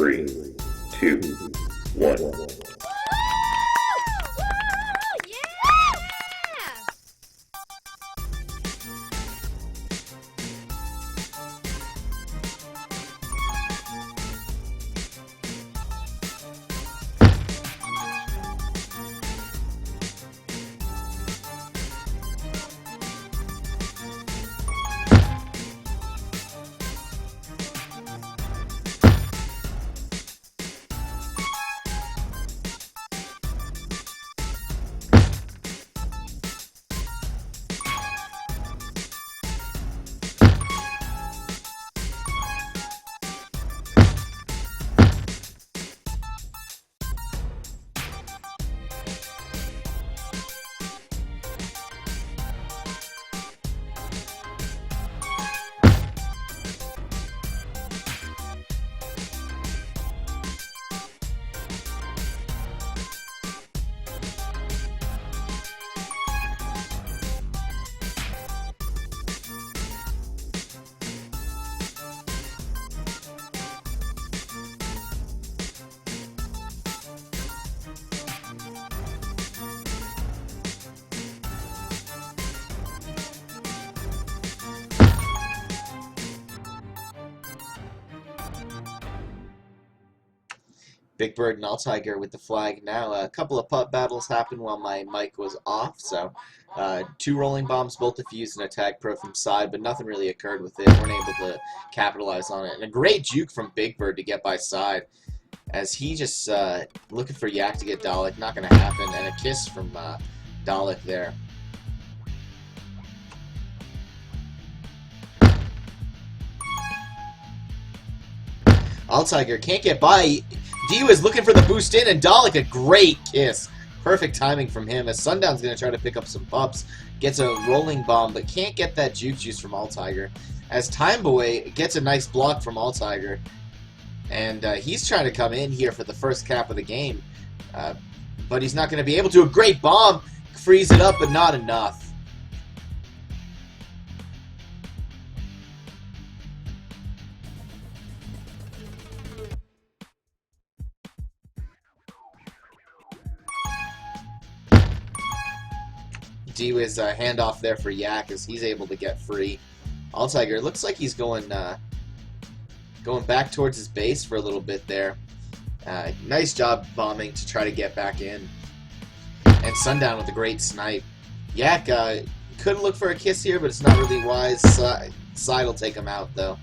3, 2, 1. Big Bird and All Tiger with the flag now. A couple of putt battles happened while my mic was off, so two rolling bombs, both defused, and a tag pro from side, but nothing really occurred with it. Weren't able to capitalize on it. And a great juke from Big Bird to get by side, as he just looking for Yak to get Dalek. Not going to happen. And a kiss from Dalek there. All Tiger can't get by. Dio is looking for the boost in, and Dalek a great kiss. Perfect timing from him, as Sundown's going to try to pick up some pups. Gets a rolling bomb, but can't get that juke juice from All Tiger. As Time Boy gets a nice block from All Tiger, and he's trying to come in here for the first cap of the game. But he's not going to be able to. A great bomb. Frees it up, but not enough. D is a handoff there for Yak as he's able to get free. All Tiger looks like he's going back towards his base for a little bit there. Nice job bombing to try to get back in. And Sundown with a great snipe. Yak could look for a kiss here, but it's not really wise. Side will take him out though,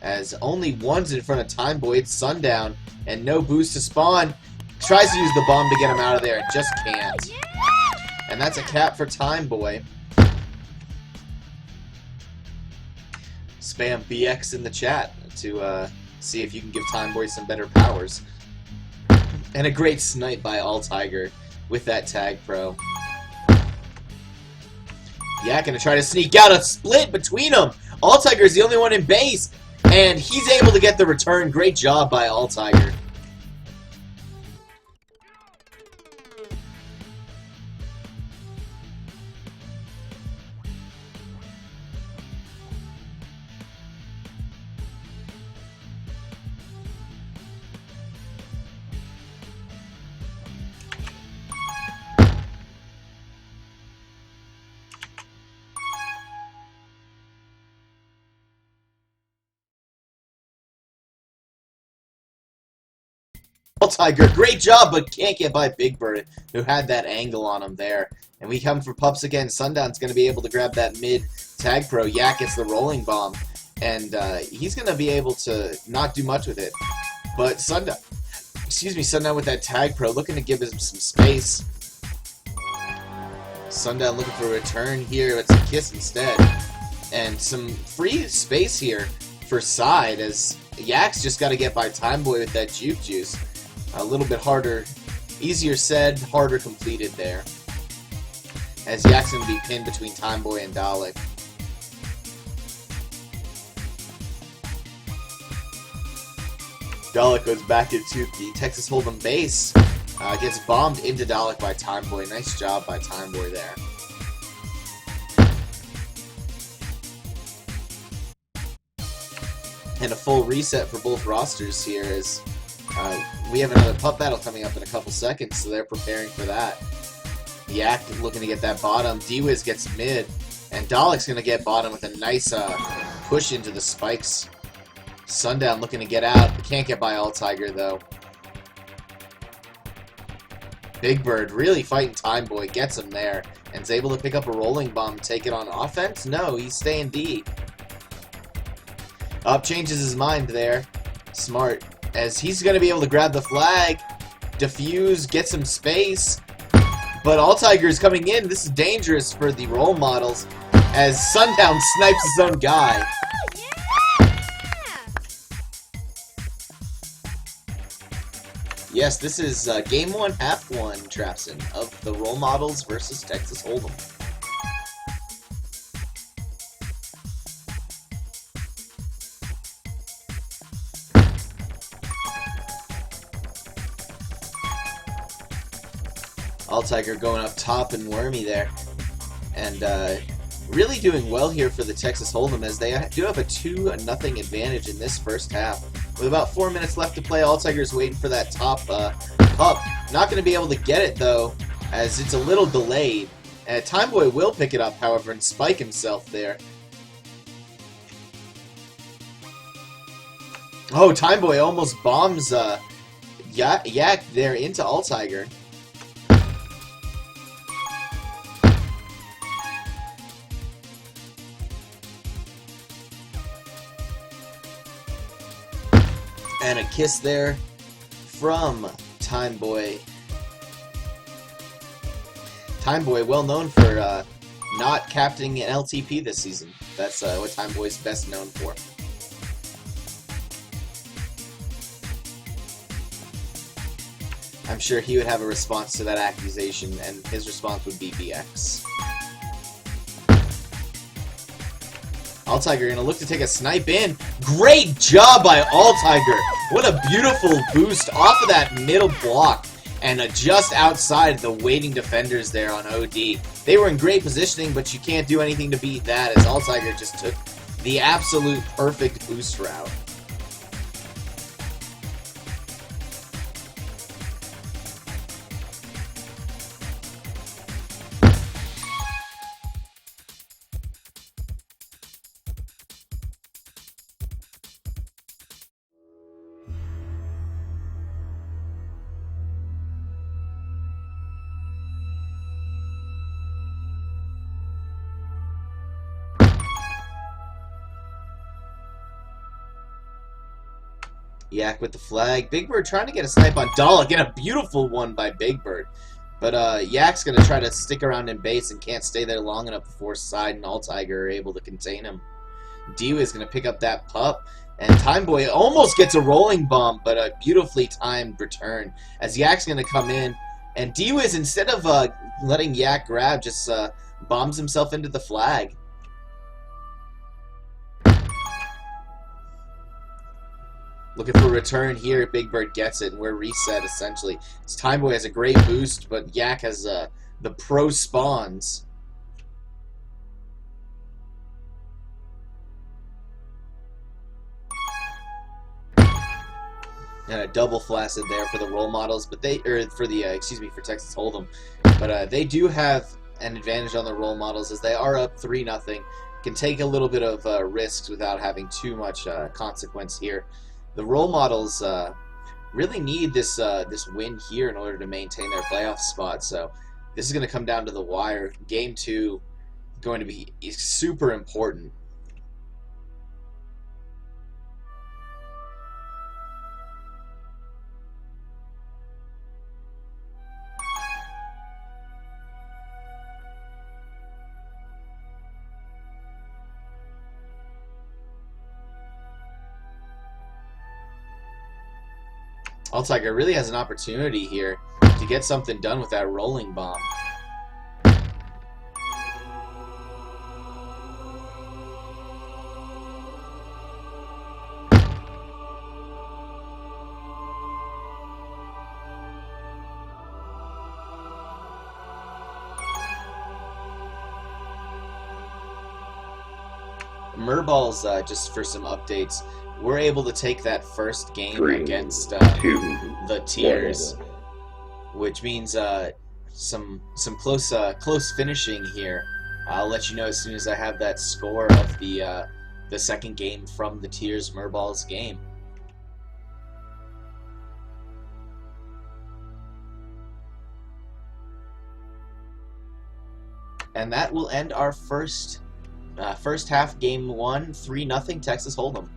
as only one's in front of Time Boy. It's Sundown and no boost to spawn. Tries to use the bomb to get him out of there and just can't. And that's a cap for Time Boy. Spam BX in the chat to see if you can give Time Boy some better powers. And a great snipe by All Tiger with that tag pro. Yak gonna try to sneak out. A split between them. All Tiger is the only one in base, and he's able to get the return. Great job by All Tiger. All Tiger, great job, but can't get by Big Bird, who had that angle on him there. And we come for pups again. Sundown's going to be able to grab that mid tag pro. Yak gets the rolling bomb, and he's going to be able to not do much with it. But Sundown with that tag pro, looking to give him some space. Sundown looking for a return here. It's a kiss instead. And some free space here for side, as Yak's just got to get by Time Boy with that juke juice. A little bit harder, easier said, harder completed there. As Yak's going to be pinned between Time Boy and Dalek. Dalek goes back into the Texas Hold'em base. Gets bombed into Dalek by Time Boy. Nice job by Time Boy there. And a full reset for both rosters here as We have another pup battle coming up in a couple seconds, so they're preparing for that. Yak looking to get that bottom. D-Wiz gets mid. And Dalek's going to get bottom with a nice push into the spikes. Sundown looking to get out. Can't get by All Tiger, though. Big Bird really fighting Time Boy. Gets him there. And is able to pick up a rolling bomb and take it on offense? No, he's staying D. Up changes his mind there. Smart. As he's going to be able to grab the flag. Defuse. Get some space. But All Tiger is coming in. This is dangerous for the role models. As Sundown snipes his own guy. Yes, this is Game 1, Half 1, Trapson, of the role models versus Texas Hold'em. All Tiger going up top and Wormy there. And really doing well here for the Texas Hold'em as they do have a 2-0 advantage in this first half. With about 4 minutes left to play, All Tiger's waiting for that top pup. Not going to be able to get it though, as it's a little delayed. Time Boy will pick it up, however, and spike himself there. Oh, Time Boy almost bombs Yak there into All Tiger. And a kiss there from Time Boy. Time Boy, well known for not captaining an LTP this season. That's what Time Boy's best known for. I'm sure he would have a response to that accusation, and his response would be BX. All Tiger gonna look to take a snipe in. Great job by All Tiger. What a beautiful boost off of that middle block and just outside the waiting defenders there on OD. They were in great positioning, but you can't do anything to beat that as All Tiger just took the absolute perfect boost route. Yak with the flag. Big Bird trying to get a snipe on Dalek, and a beautiful one by Big Bird. But Yak's going to try to stick around in base and can't stay there long enough before Side and All Tiger are able to contain him. Dewa is going to pick up that pup, and Time Boy almost gets a rolling bomb, but a beautifully timed return. As Yak's going to come in, and Dewa is, instead of letting Yak grab, just bombs himself into the flag. Looking for a return here. Big Bird gets it, and we're reset, essentially. Time Boy has a great boost, but Yak has the pro spawns. And a double flaccid there for the role models, but for Texas Hold'em. But they do have an advantage on the role models as they are up 3-0. Can take a little bit of risks without having too much consequence here. The role models really need this win here in order to maintain their playoff spot. So this is going to come down to the wire. Game 2 going to be super important. All Tiger really has an opportunity here to get something done with that rolling bomb. Merballs, just for some updates, we're able to take that first game 3, against 2, the Tiers, which means some close finishing here. I'll let you know as soon as I have that score of the second game from the Tiers Merballs game. And that will end our first half, game 1, 3-0 Texas Hold'em.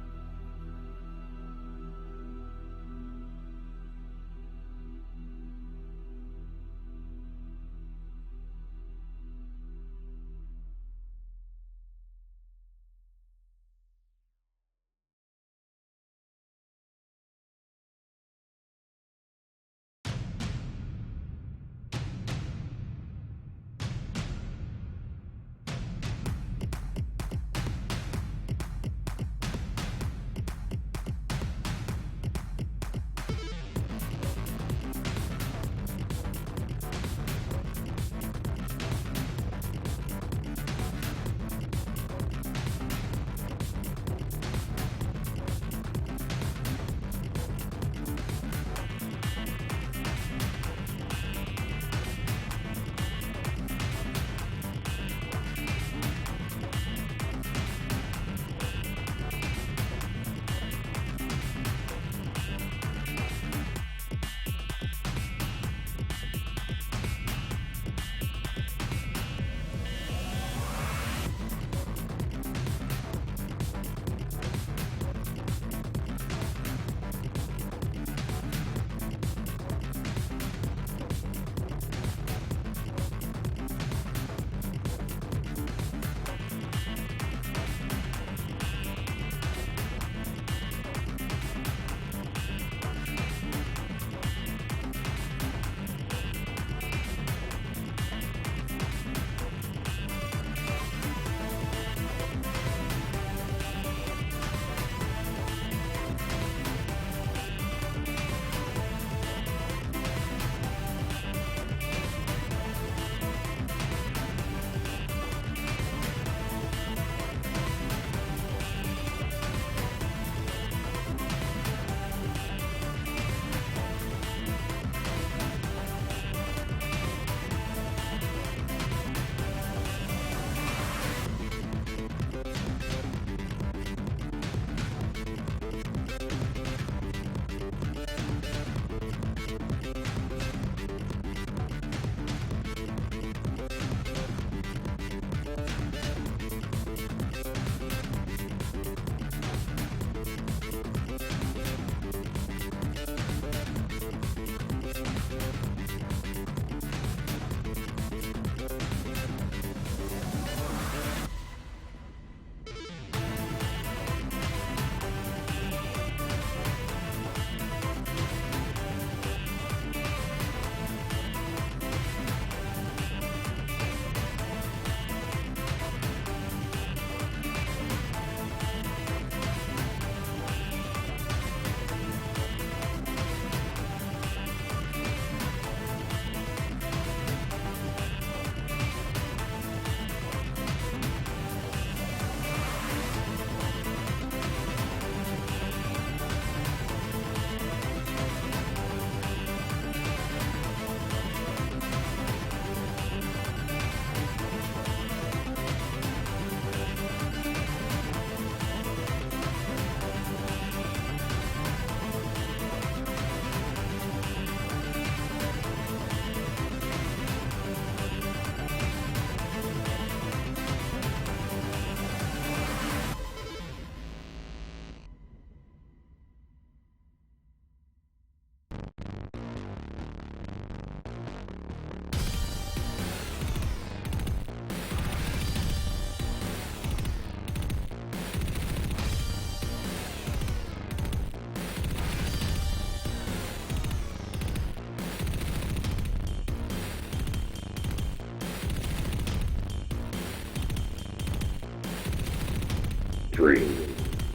Three,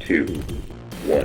two, one.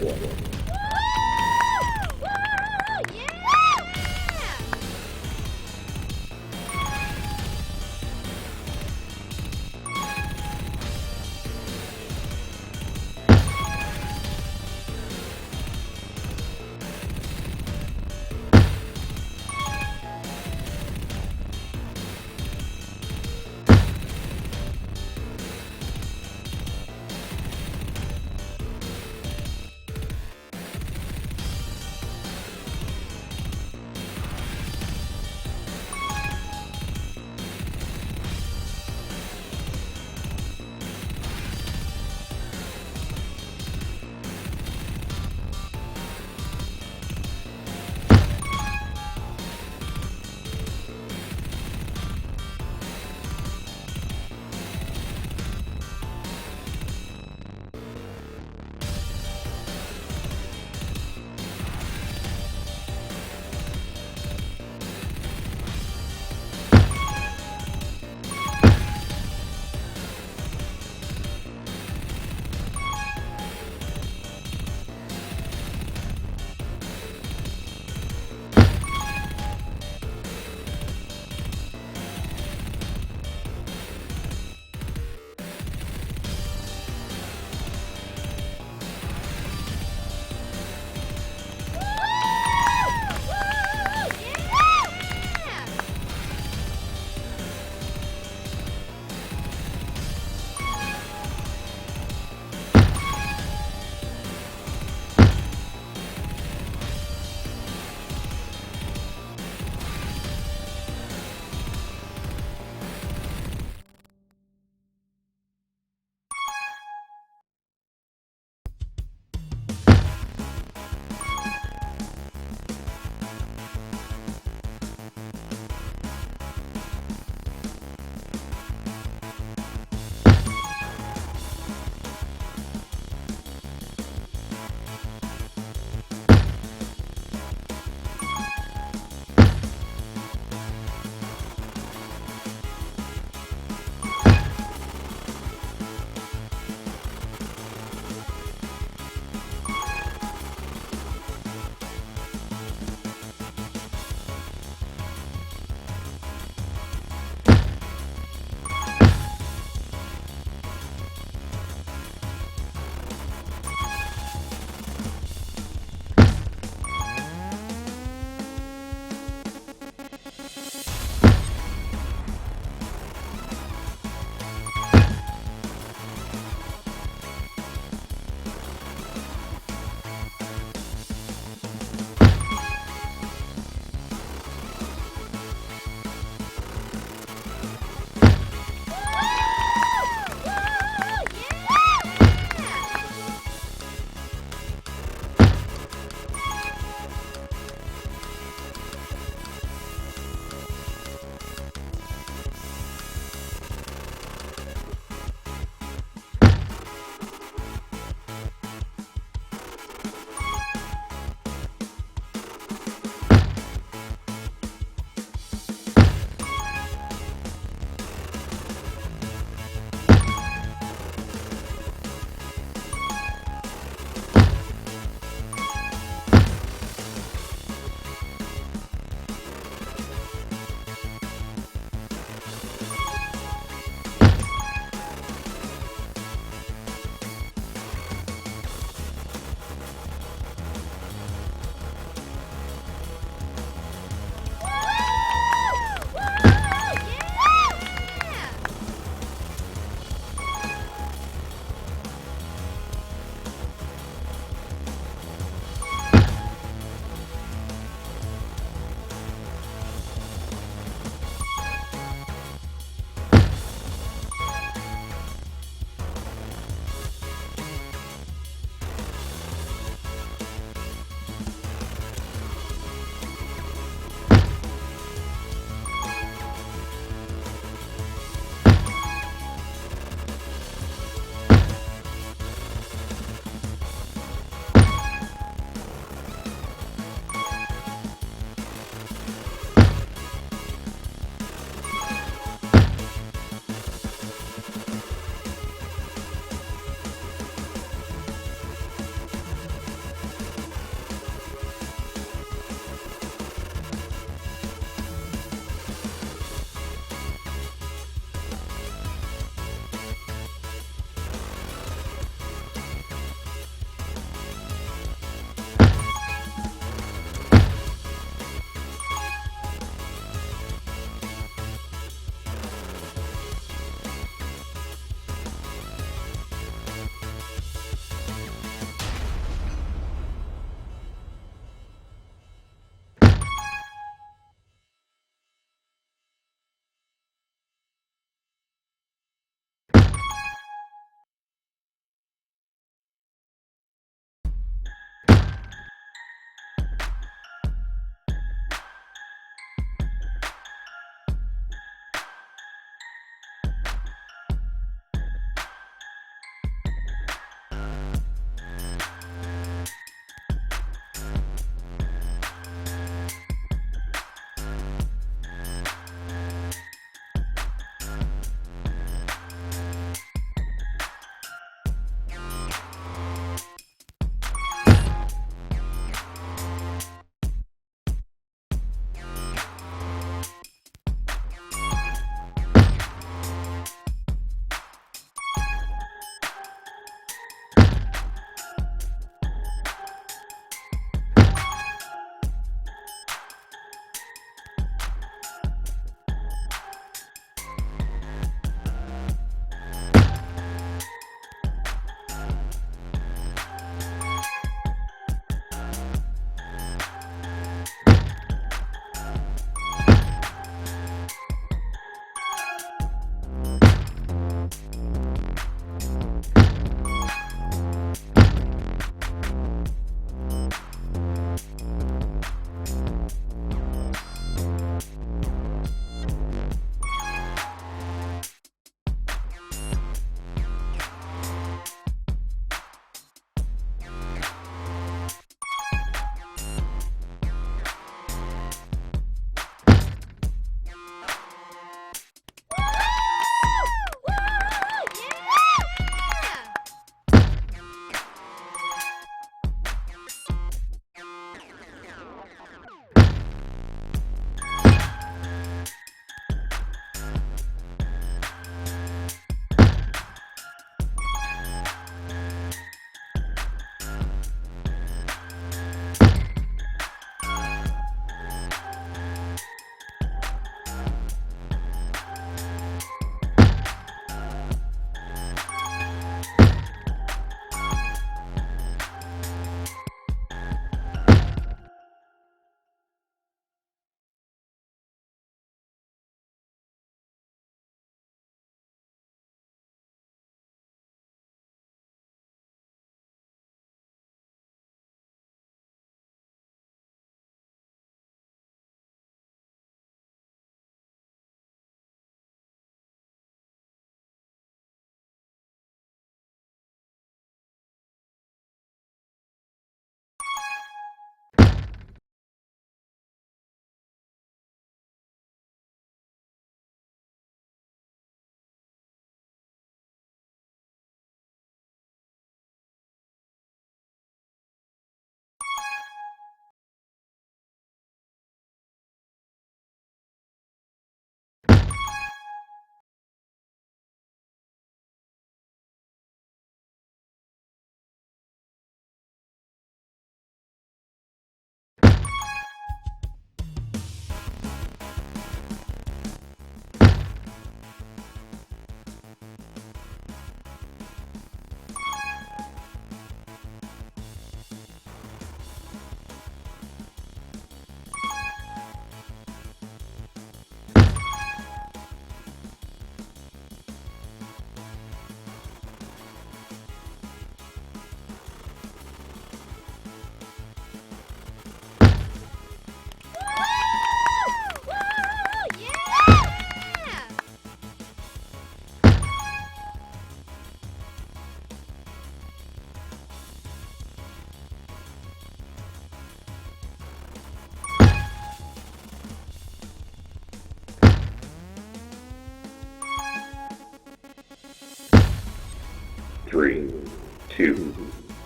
2,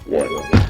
1.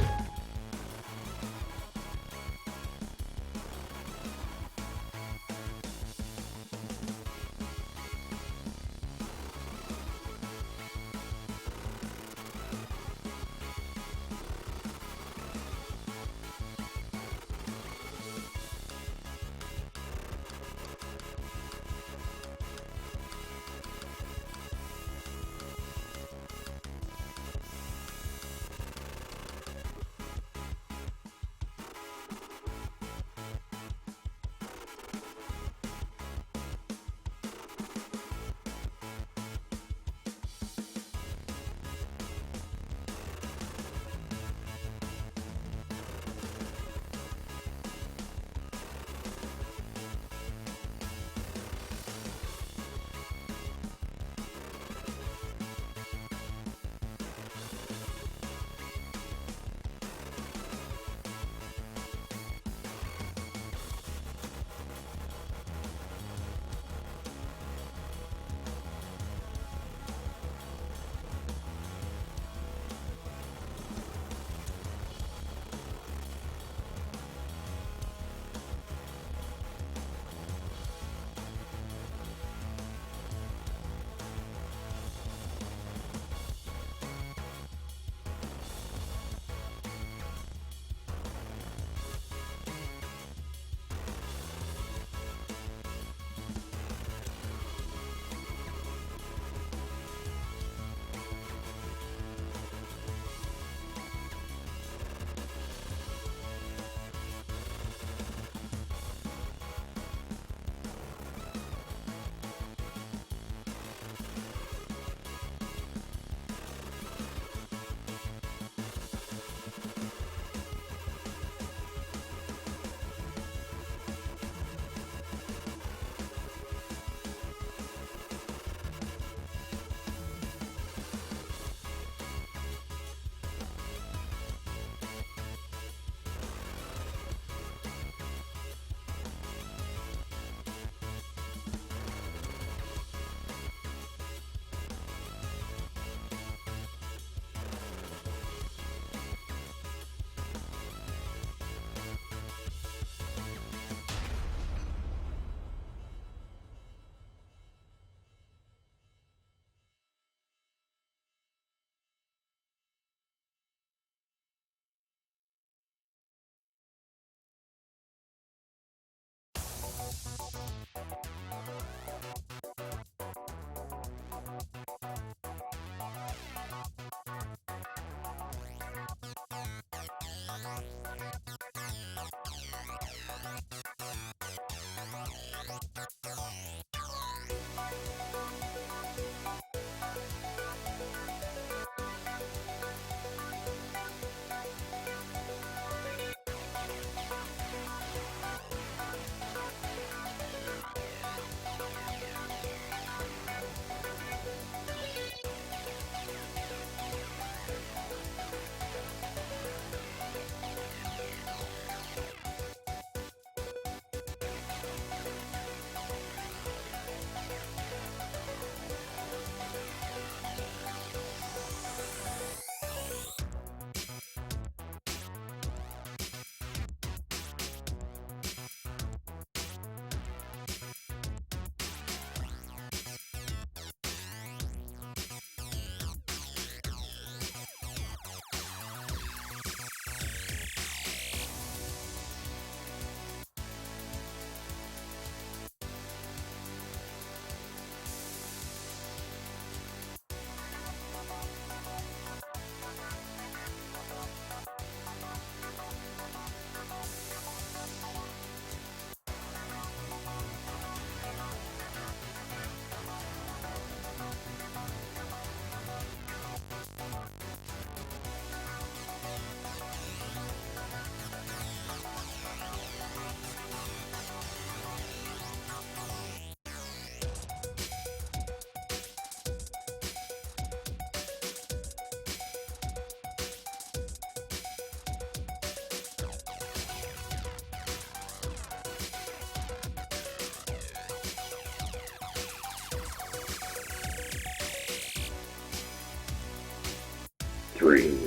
3,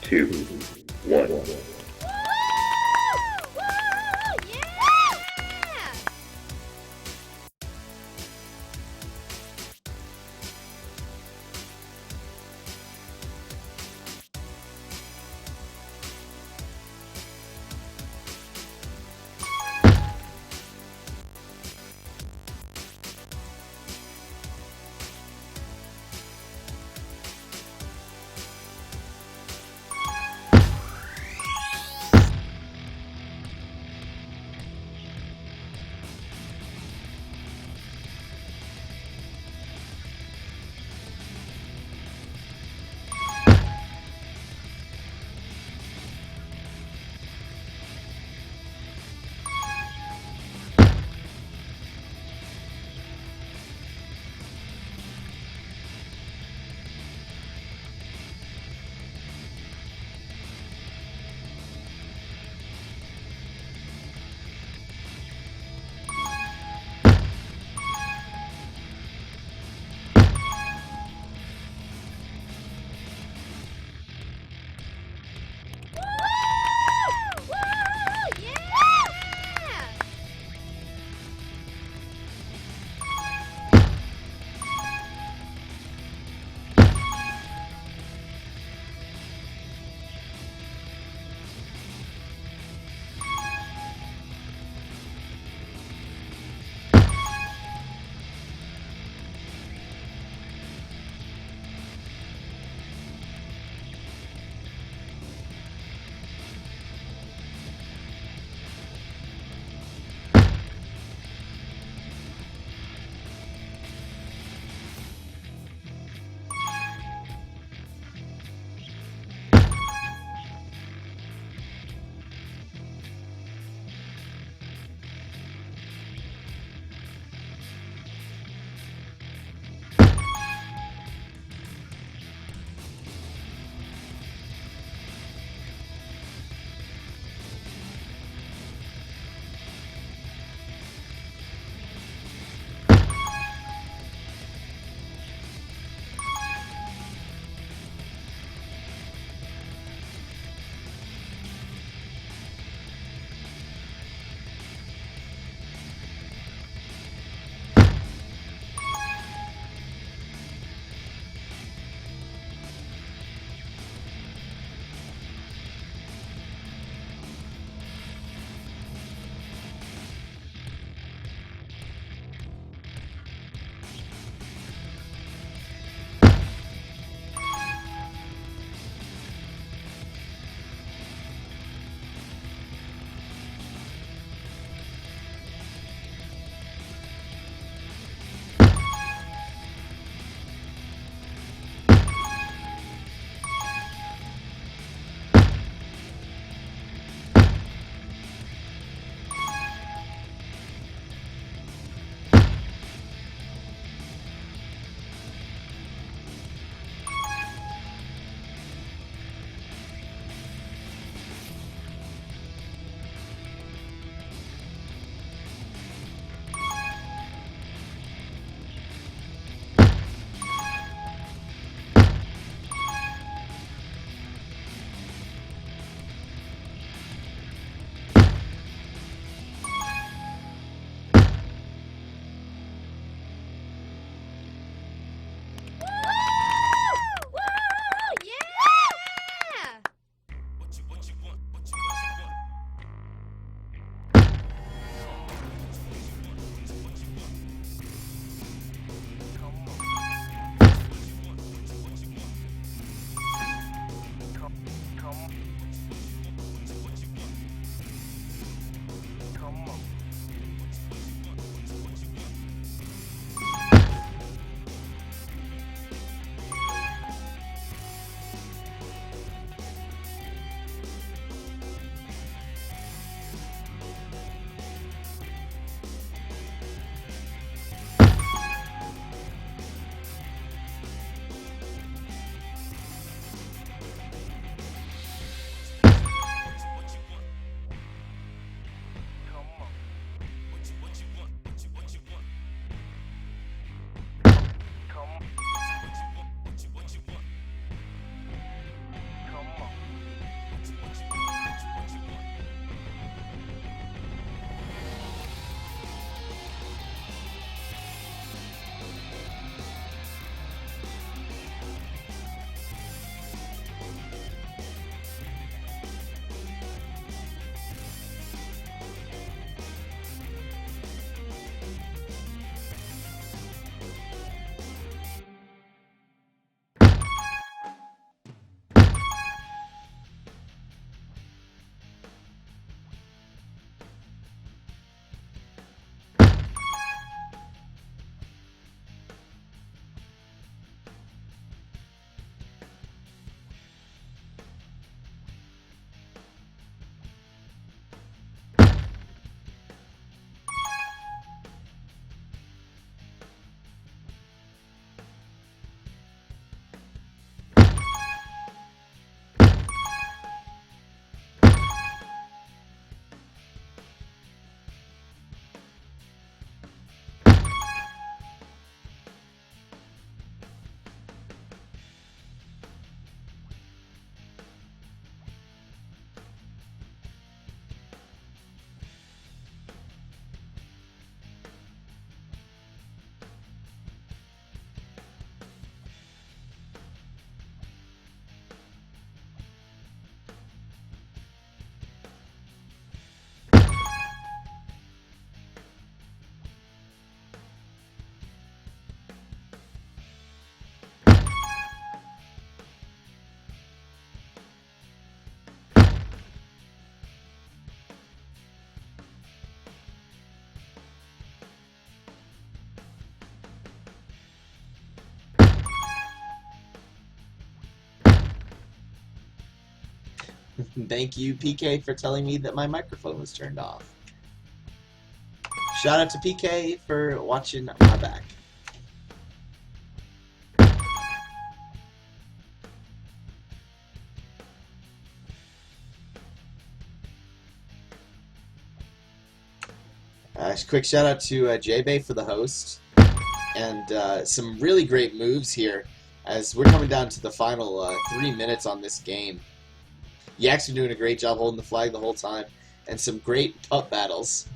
2, 1. Thank you, PK, for telling me that my microphone was turned off. Shout out to PK for watching my back. Quick shout out to J-Bay for the host. And some really great moves here as we're coming down to the final 3 minutes on this game. Yaks are doing a great job holding the flag the whole time, and some great putt battles.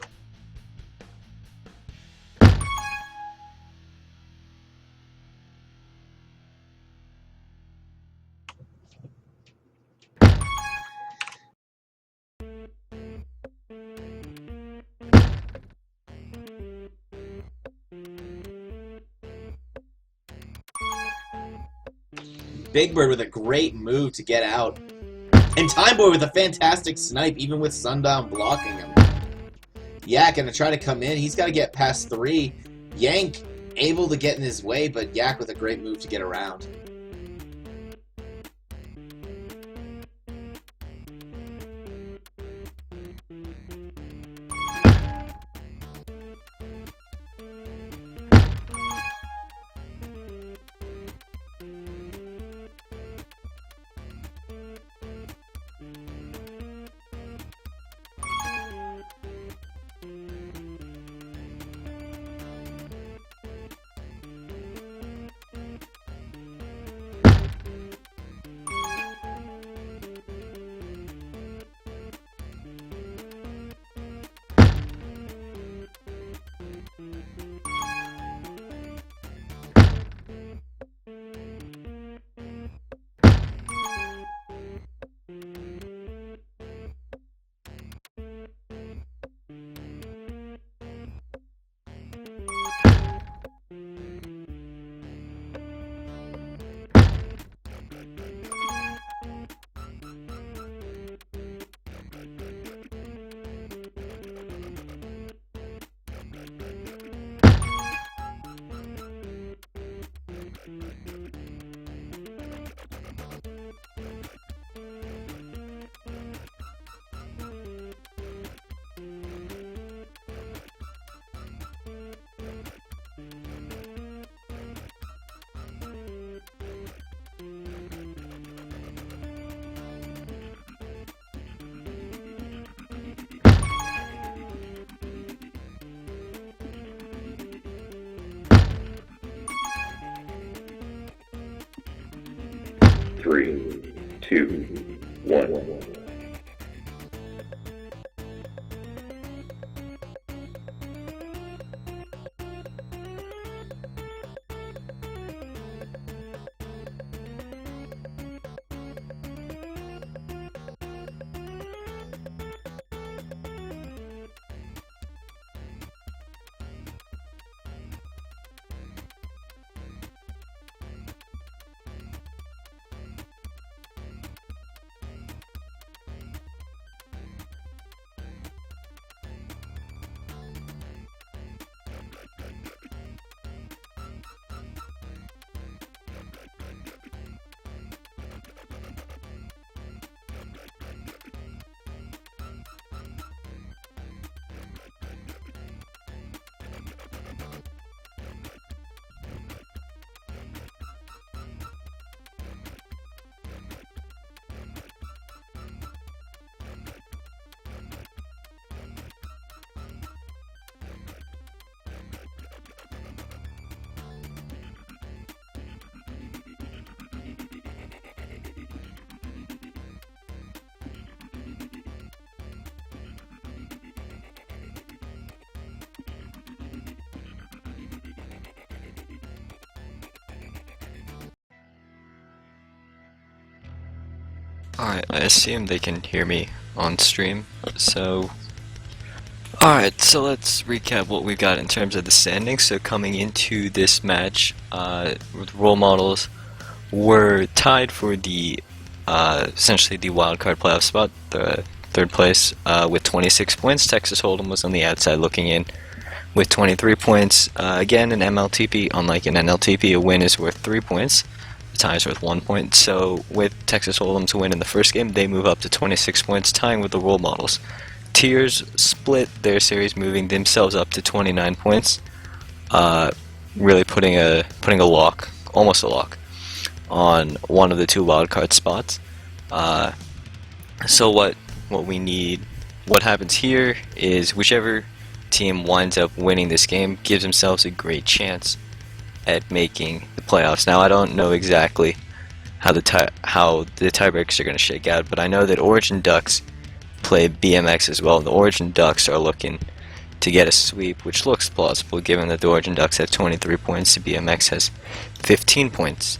Big Bird with a great move to get out. And Time Boy with a fantastic snipe, even with Sundown blocking him. Yak gonna try to come in. He's got to get past 3. Yank able to get in his way, but Yak with a great move to get around. Three, two, one. Alright, I assume they can hear me on stream, so... Alright, so let's recap what we've got in terms of the standings. So coming into this match, role models were tied for the, essentially the wildcard playoff spot, the third place, with 26 points. Texas Hold'em was on the outside looking in with 23 points. Again, an MLTP, unlike an NLTP, a win is worth 3 points. The tie is worth 1 point. So with Texas Hold'em to win in the first game, they move up to 26 points, tying with the role models. Tiers split their series, moving themselves up to 29 points. Really putting a lock, almost a lock, on one of the two wildcard spots. So what we need, what happens here is whichever team winds up winning this game gives themselves a great chance at making the playoffs. Now I don't know exactly how the tiebreakers are going to shake out, but I know that Origin Ducks play BMX as well. The Origin Ducks are looking to get a sweep, which looks plausible given that the Origin Ducks have 23 points, the BMX has 15 points.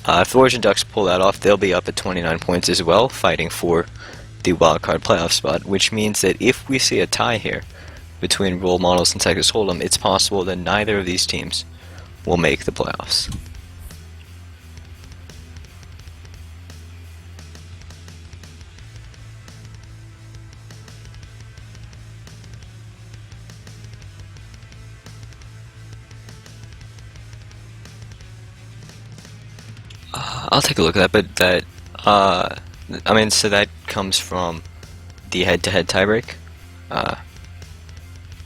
If the Origin Ducks pull that off, they'll be up at 29 points as well, fighting for the wildcard playoff spot, which means that if we see a tie here between Role Models and Texas Hold'em, it's possible that neither of these teams will make the playoffs. I'll take a look at that, but so that comes from the head-to-head tiebreak,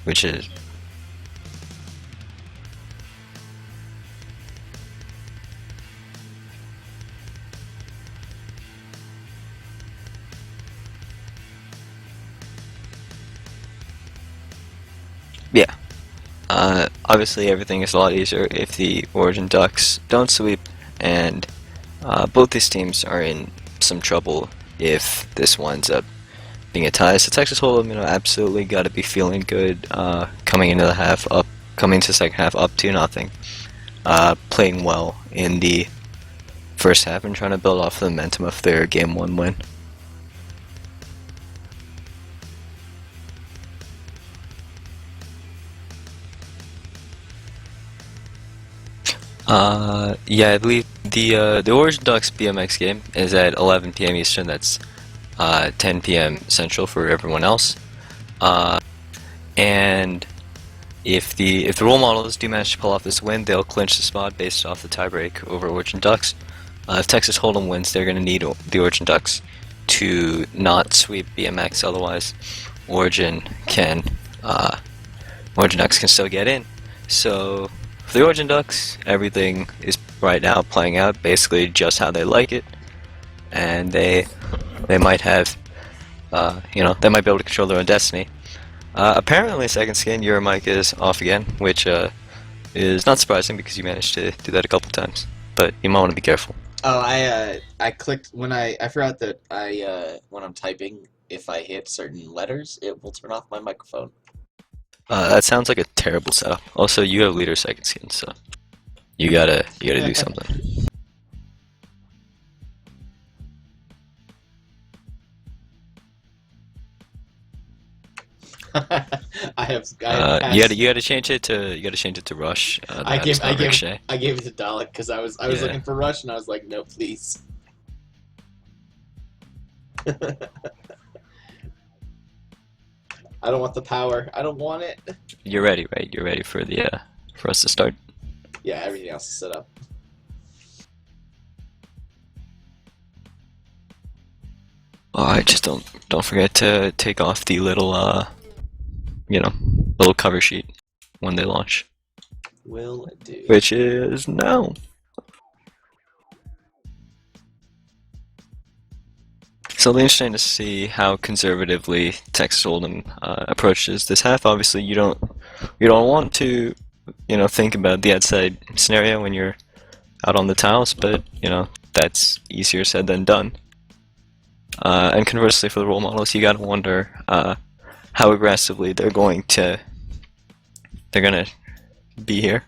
which is yeah. Obviously, everything is a lot easier if the Origin Ducks don't sweep, and both these teams are in some trouble if this winds up being a tie. So Texas Hold'em, absolutely got to be feeling good coming into the second half up 2-0, playing well in the first half and trying to build off the momentum of their Game 1 win. Yeah, I believe the Origin Ducks BMX game is at 11 p.m. Eastern. That's 10 p.m. Central for everyone else. And if the role models do manage to pull off this win, they'll clinch the spot based off the tiebreak over Origin Ducks. If Texas Hold'em wins, they're going to need the Origin Ducks to not sweep BMX. Otherwise, Origin Ducks can still get in. So for the Origin Ducks, everything is right now playing out basically just how they like it, and they might have, they might be able to control their own destiny. Apparently, second skin, your mic is off again, which is not surprising because you managed to do that a couple times, but you might want to be careful. Oh, I clicked when I forgot that when I'm typing, if I hit certain letters, it will turn off my microphone. That sounds like a terrible setup. Also, you have leader second skin, so you gotta do something. You gotta change it to Rush. I gave it to Dalek because I was looking for Rush and I was like, no, please. I don't want the power. I don't want it. You're ready, right? You're ready for for us to start. Yeah, everything else is set up. Alright, just don't forget to take off the little little cover sheet when they launch. Will do. Which is now. So it'll be interesting to see how conservatively Texas Hold'em approaches this half. Obviously, you don't want to think about the outside scenario when you're out on the tiles, but that's easier said than done. And conversely, for the role models, you gotta wonder how aggressively they're gonna be here.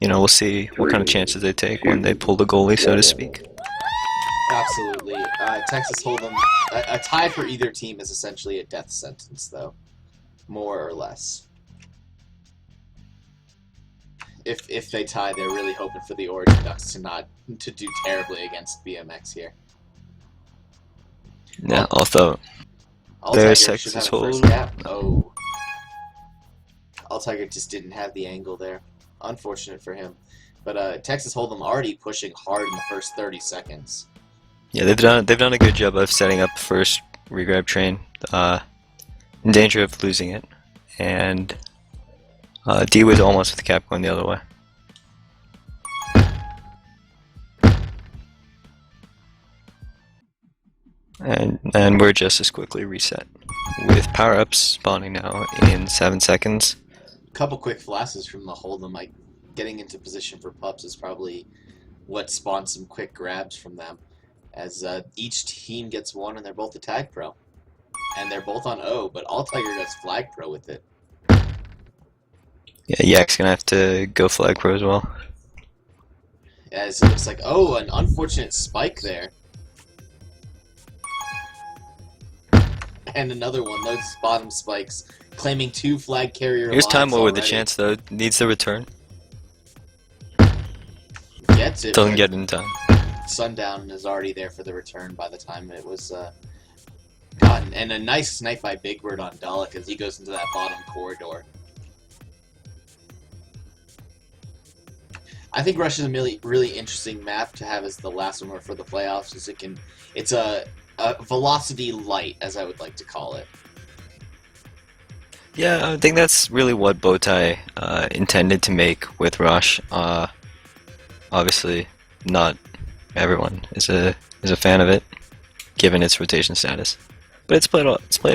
We'll see what kind of chances they take when they pull the goalie, so to speak. Absolutely. Texas Hold'em, a tie for either team is essentially a death sentence, though, more or less. If they tie, they're really hoping for the Origin Ducks to do terribly against BMX here. Yeah, although there's Texas Hold'em. Oh, All Tiger just didn't have the angle there. Unfortunate for him. But Texas Hold'em already pushing hard in the first 30 seconds. Yeah, they've done a good job of setting up the first regrab train. In danger of losing it, and D was almost with the cap going the other way. And we're just as quickly reset with power-ups spawning now in 7 seconds. Couple quick flashes from the Hold'em, like getting into position for pups is probably what spawned some quick grabs from them, as each team gets one and they're both a tag pro. And they're both on O, but Altiger does flag pro with it. Yeah, Yak's gonna have to go flag pro as well. As it looks like, oh, an unfortunate spike there. And another one, those bottom spikes, claiming 2 flag carrier Here's lives Time with the already. chance though, needs the return. Gets it. Doesn't but get it in time. Sundown is already there for the return by the time it was gotten. And a nice snipe by Big Bird on Dalek as he goes into that bottom corridor. I think Rush is a really interesting map to have as the last one for the playoffs, as it's a velocity light, as I would like to call it. Yeah, I think that's really what Bowtie intended to make with Rush. Obviously, not everyone is a fan of it, given its rotation status. But it's played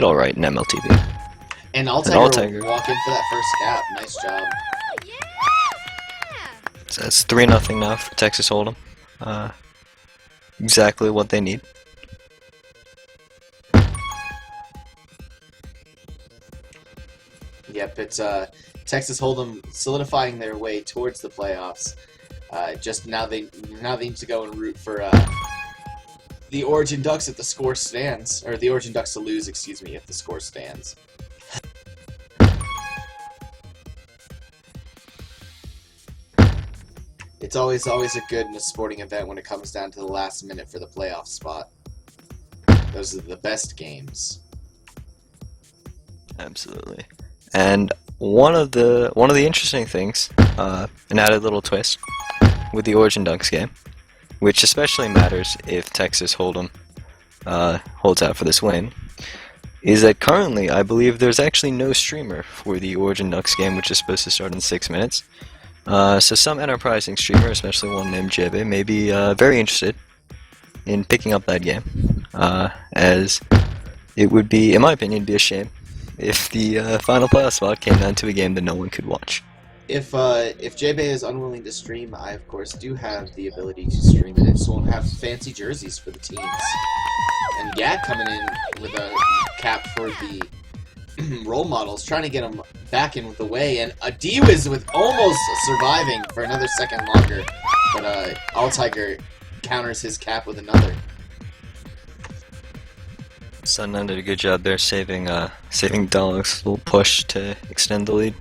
all right in MLTP. And Altiger walk in for that first cap. Nice job. So that's 3-0 now for Texas Hold'em. Exactly what they need. Yep, it's Texas Hold'em solidifying their way towards the playoffs. Just now they need to go and root for the Origin Ducks if the score stands, or the Origin Ducks to lose, excuse me, if the score stands. It's always a good in a sporting event when it comes down to the last minute for the playoff spot. Those are the best games. Absolutely. And one of the interesting things, an added little twist with the Origin Ducks game, which especially matters if Texas Hold'em holds out for this win, is that currently I believe there's actually no streamer for the Origin Ducks game, which is supposed to start in 6 minutes. So some enterprising streamer, especially one named Jebe, may be very interested in picking up that game, as it would be, in my opinion, be a shame if the final playoff spot came down to a game that no one could watch. If JB is unwilling to stream, I of course do have the ability to stream it. I just won't have fancy jerseys for the teams. And Yak coming in with a cap for the role models, trying to get him back in with the way, and Adiwas with almost surviving for another second longer, but Altiger counters his cap with another. Sundown did a good job there, saving Dalek's little push to extend the lead.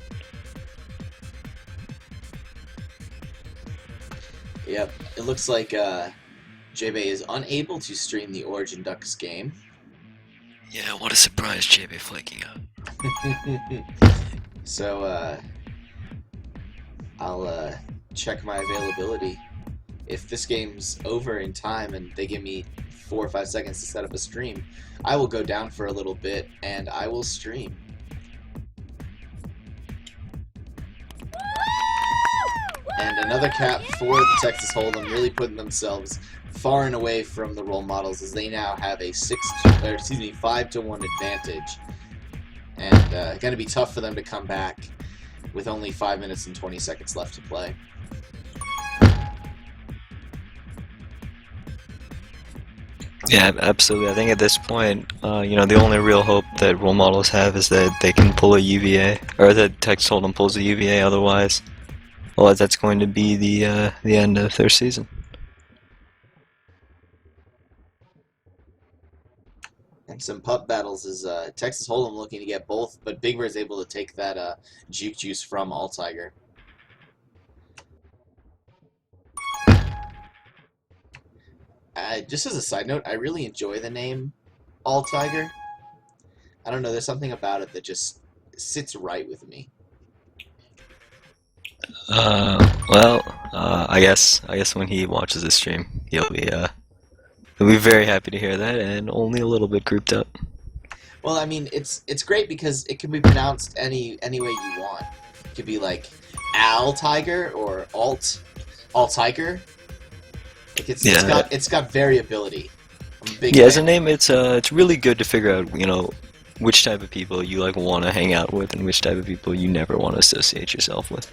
Yep, it looks like JB is unable to stream the Origin Ducks game. Yeah, what a surprise, JB flaking out. So, I'll check my availability. If this game's over in time and they give me 4 or 5 seconds to set up a stream, I will go down for a little bit and I will stream. And another cap for the Texas Hold'em, really putting themselves far and away from the role models, as they now have a 5-1 advantage, and going to be tough for them to come back with only 5 minutes and 20 seconds left to play. Yeah, absolutely. I think at this point, the only real hope that role models have is that they can pull a UVA, or that Texas Hold'em pulls a UVA. Otherwise, well, that's going to be the end of their season. And some pup battles is Texas Hold'em looking to get both, but Big Bear is able to take that juke juice from Altiger. Just as a side note, I really enjoy the name Altiger. I don't know, there's something about it that just sits right with me. I guess when he watches this stream, he'll be very happy to hear that, and only a little bit grouped up. Well, I mean, it's great because it can be pronounced any way you want. It could be like Al Tiger or Alt Tiger. Like it's got variability. I'm a big Yeah, as a fan. name, it's really good to figure out, which type of people you like want to hang out with, and which type of people you never want to associate yourself with.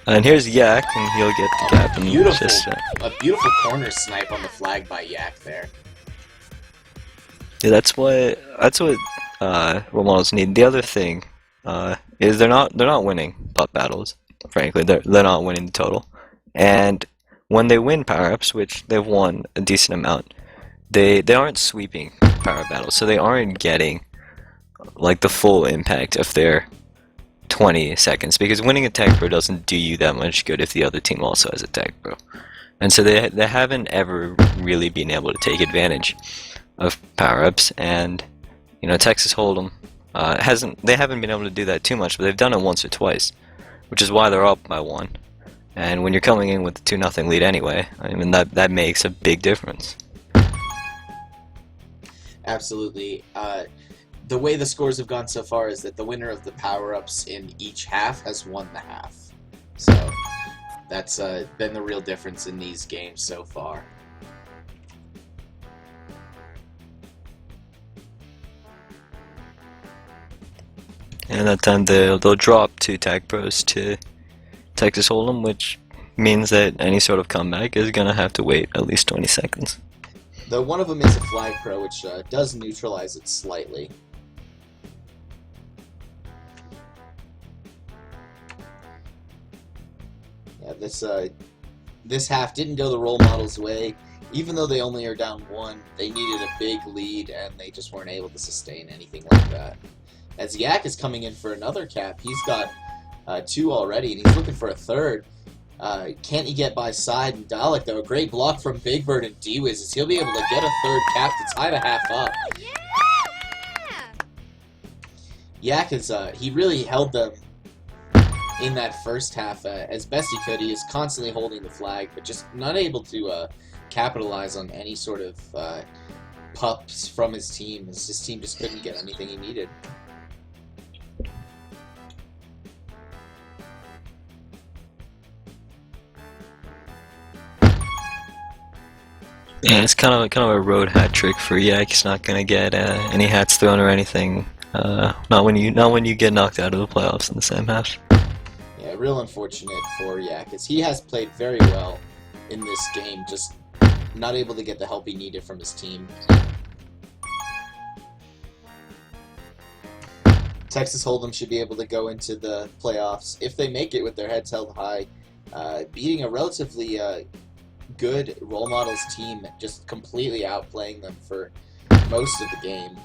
And here's Yak, and he'll get the gap and Beautiful, just. a beautiful corner snipe on the flag by Yak there. Yeah, that's what role models need. The other thing is they're not winning pup battles. Frankly, they're not winning the total. And when they win power-ups, which they've won a decent amount, they aren't sweeping power battles, so they aren't getting like the full impact of their 20 seconds, because winning a tag pro doesn't do you that much good if the other team also has a tag pro. And so they haven't ever really been able to take advantage of power-ups, and Texas Hold'em they haven't been able to do that too much, but they've done it once or twice, which is why they're up by 1. And when you're coming in with a 2-0 lead anyway, I mean that makes a big difference. Absolutely. The way the scores have gone so far is that the winner of the power-ups in each half has won the half. So that's been the real difference in these games so far. And that time they'll drop 2 tag pros to Texas Hold'em, which means that any sort of comeback is gonna have to wait at least 20 seconds. Though one of them is a flag pro, which does neutralize it slightly. Yeah, this half didn't go the role models' way. Even though they only are down 1, they needed a big lead, and they just weren't able to sustain anything like that. As Yak is coming in for another cap, he's got 2 already, and he's looking for a third. Can't he get by Side and Dalek, though? A great block from Big Bird and D-Wiz, as he'll be able to get a third cap to tie the half up. Yak is, he really held them in that first half as best he could. He is constantly holding the flag, but just not able to capitalize on any sort of pups from his team, as his team just couldn't get anything he needed. Yeah, it's kind of a road hat trick for Yak. He's not gonna get any hats thrown or anything. Not when you get knocked out of the playoffs in the same half. Yeah, real unfortunate for Yak, as he has played very well in this game, just not able to get the help he needed from his team. Texas Hold'em should be able to go into the playoffs if they make it with their heads held high, beating a relatively good role models team, just completely outplaying them for most of the game.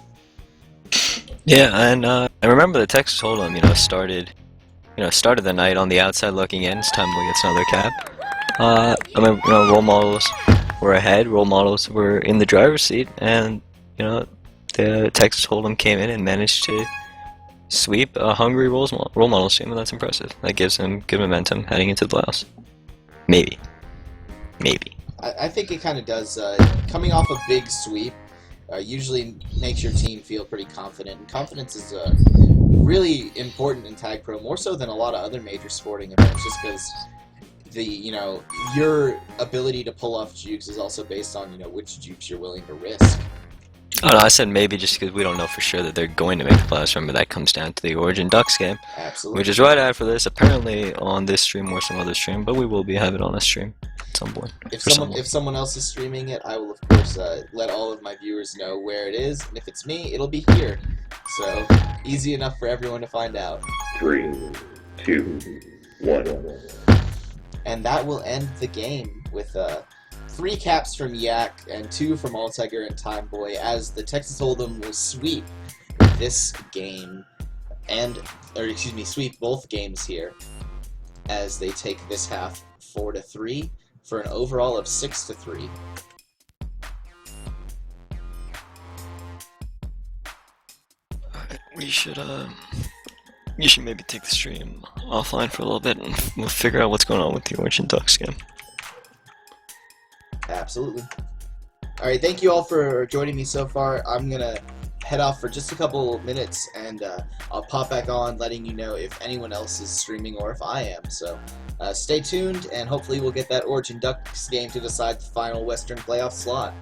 Yeah, and I remember the Texas Hold'em, started the night on the outside looking in. It's time we get another cap. I mean, role models were ahead. Role models were in the driver's seat, and the Texas Hold'em came in and managed to sweep a hungry role models team, and that's impressive. That gives them good momentum heading into the playoffs. Maybe. I think it kind of does. Coming off a big sweep usually makes your team feel pretty confident, and confidence is really important in Tag Pro, more so than a lot of other major sporting events, just because your ability to pull off jukes is also based on which jukes you're willing to risk. Oh no, I said maybe just because we don't know for sure that they're going to make the playoffs. Remember, that comes down to the Origin Ducks game, Absolutely. which is right after this, apparently on this stream or some other stream, but we will be having it on a stream at some point. If someone else is streaming it, I will of course let all of my viewers know where it is, and if it's me, it'll be here. So easy enough for everyone to find out. 3, 2, 1. And that will end the game with 3 caps from Yak and 2 from Altiger and Timeboy, as the Texas Hold'em will sweep this game, sweep both games here, as they take this half 4-3 for an overall of 6-3. We should you should maybe take the stream offline for a little bit, and we'll figure out what's going on with the Orange and Ducks game. Absolutely. All right, thank you all for joining me so far. I'm gonna head off for just a couple minutes, and I'll pop back on, letting you know if anyone else is streaming or if I am. So stay tuned, and hopefully we'll get that Orange and Ducks game to decide the final Western playoff slot.